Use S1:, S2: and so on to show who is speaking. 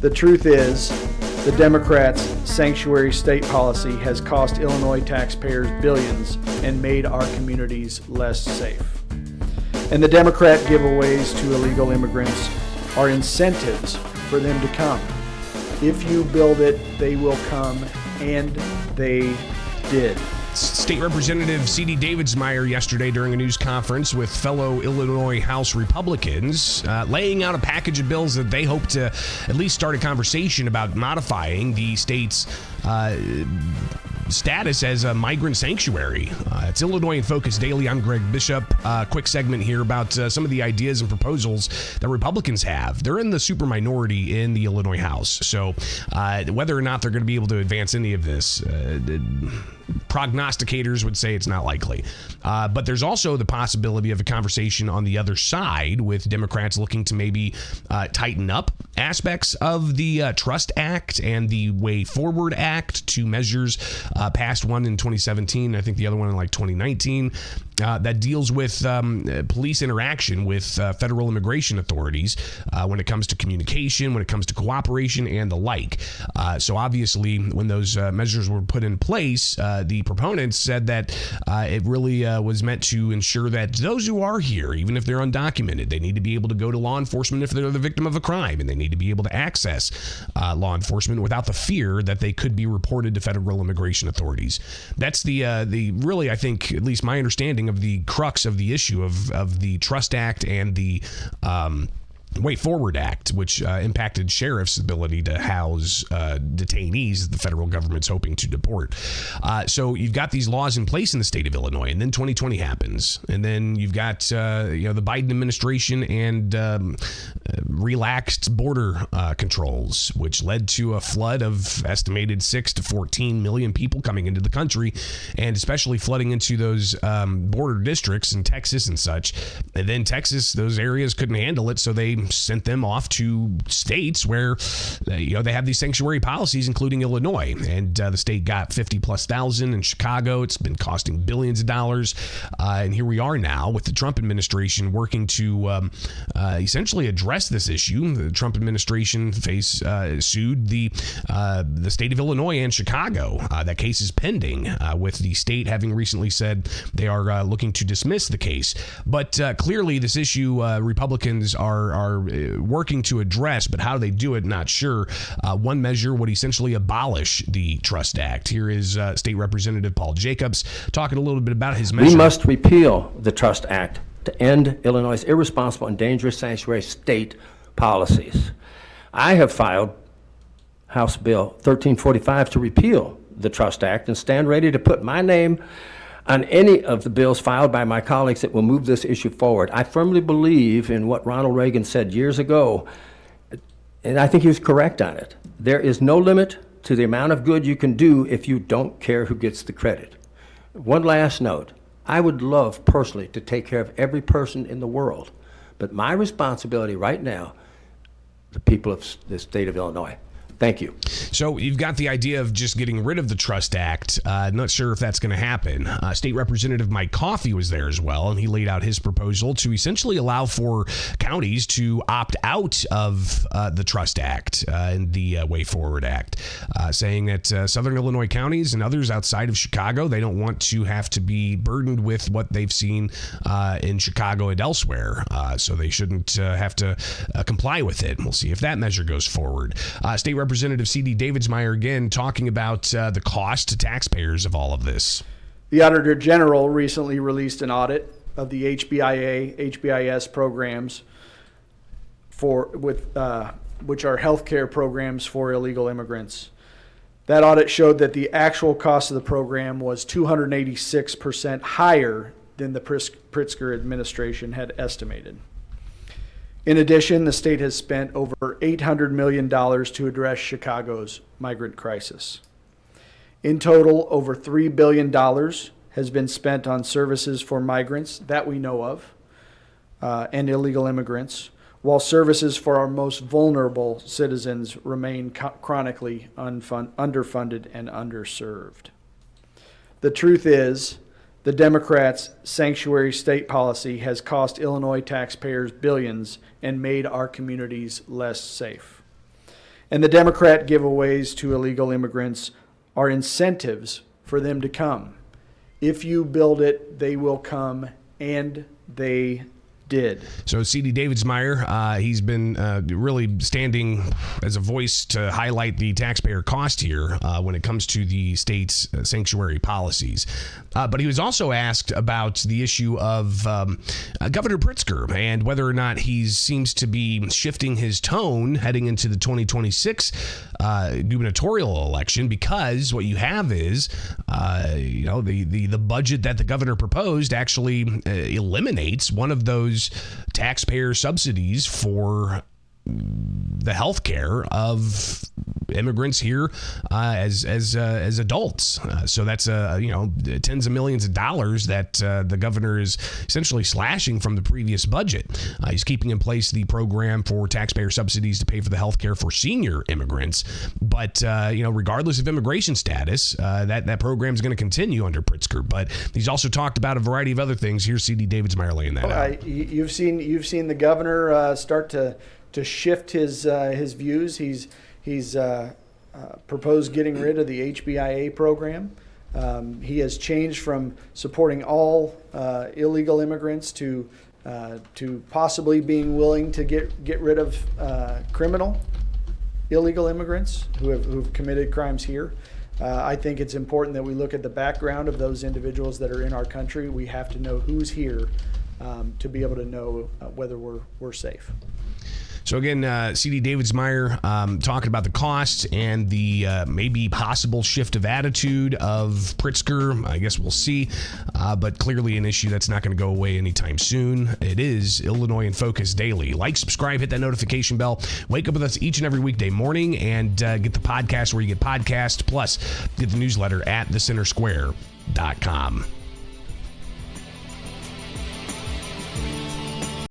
S1: The truth is, the Democrats' sanctuary state policy has cost Illinois taxpayers billions and made our communities less safe. And the Democrat giveaways to illegal immigrants are incentives for them to come. If you build it, they will come, and they did.
S2: State Representative C.D. Davidsmeyer yesterday during a news conference with fellow Illinois House Republicans, laying out a package of bills that they hope to at least start a conversation about modifying the state's status as a migrant sanctuary. It's Illinois in Focus Daily. I'm Greg Bishop. Quick segment here about some of the ideas and proposals that Republicans have. They're in the super minority in the Illinois House. So whether or not they're going to be able to advance any of this, prognosticators would say it's not likely. But there's also the possibility of a conversation on the other side with Democrats looking to maybe tighten up aspects of the Trust Act and the Way Forward Act, two measures, passed one in 2017, I think the other one in like 2019, that deals with police interaction with federal immigration authorities when it comes to communication, when it comes to cooperation, and the like. So obviously, when those measures were put in place, the proponents said that it really was meant to ensure that those who are here, even if they're undocumented, they need to be able to go to law enforcement if they're the victim of a crime, and they need to be able to access law enforcement without the fear that they could be reported to federal immigration authorities. That's the really, I think, at least my understanding of the crux of the issue of the Trust Act and the Way Forward Act, which impacted sheriff's ability to house detainees that the federal government's hoping to deport. So you've got these laws in place in the state of Illinois, and then 2020 happens, and then you've got the Biden administration and relaxed border controls, which led to a flood of estimated 6 to 14 million people coming into the country, and especially flooding into those border districts in Texas and such. And then Texas, those areas couldn't handle it, so they sent them off to states where they have these sanctuary policies, including Illinois, and the state got 50,000+ in Chicago. It's been costing billions of dollars, and here we are now with the Trump administration working to essentially address this issue. The Trump administration sued the state of Illinois and Chicago. That case is pending, with the state having recently said they are looking to dismiss the case. But clearly, this issue Republicans are working to address, but how they do it, not sure. One measure would essentially abolish the Trust Act. Here is State Representative Paul Jacobs talking a little bit about his measure.
S3: We must repeal the Trust Act to end Illinois' irresponsible and dangerous sanctuary state policies. I have filed House Bill 1345 to repeal the Trust Act and stand ready to put my name on any of the bills filed by my colleagues that will move this issue forward. I firmly believe in what Ronald Reagan said years ago, and I think he was correct on it. There is no limit to the amount of good you can do if you don't care who gets the credit. One last note. I would love personally to take care of every person in the world, but my responsibility right now, the people of the state of Illinois. Thank you.
S2: So you've got the idea of just getting rid of the Trust Act. Not sure if that's going to happen. State Representative Mike Coffey was there as well, and he laid out his proposal to essentially allow for counties to opt out of the Trust Act and the Way Forward Act, saying that Southern Illinois counties and others outside of Chicago, they don't want to have to be burdened with what they've seen in Chicago and elsewhere, so they shouldn't have to comply with it. We'll see if that measure goes forward. State Representative C.D. Davidsmeyer again talking about the cost to taxpayers of all of this.
S1: The Auditor General recently released an audit of the HBIA, HBIS programs which are healthcare programs for illegal immigrants. That audit showed that the actual cost of the program was 286% higher than the Pritzker administration had estimated. In addition, the state has spent over $800 million to address Chicago's migrant crisis. In total, over $3 billion has been spent on services for migrants that we know of and illegal immigrants, while services for our most vulnerable citizens remain chronically underfunded and underserved. The truth is, the Democrats' sanctuary state policy has cost Illinois taxpayers billions and made our communities less safe. And the Democrat giveaways to illegal immigrants are incentives for them to come. If you build it, they will come, and they did.
S2: So C.D. Davidsmeyer, he's been really standing as a voice to highlight the taxpayer cost here when it comes to the state's sanctuary policies. But he was also asked about the issue of Governor Pritzker and whether or not he seems to be shifting his tone heading into the 2026 gubernatorial election, because what you have is, the budget that the governor proposed actually eliminates one of those taxpayer subsidies for the health care of immigrants here as adults. So that's tens of millions of dollars that the governor is essentially slashing from the previous budget. He's keeping in place the program for taxpayer subsidies to pay for the health care for senior immigrants. But regardless of immigration status, that program is going to continue under Pritzker. But he's also talked about a variety of other things. Here's C.D. Davidsmeyer laying that out.
S1: You've seen the governor start to shift his views. He's proposed getting rid of the HBIA program. He has changed from supporting all illegal immigrants to possibly being willing to get rid of criminal illegal immigrants who've committed crimes here. I think it's important that we look at the background of those individuals that are in our country. We have to know who's here to be able to know whether we're safe.
S2: So again, C.D. Davidsmeyer talking about the costs and the maybe possible shift of attitude of Pritzker. I guess we'll see, but clearly an issue that's not going to go away anytime soon. It is Illinois in Focus Daily. Like, subscribe, hit that notification bell. Wake up with us each and every weekday morning and get the podcast where you get podcasts. Plus, get the newsletter at thecentersquare.com.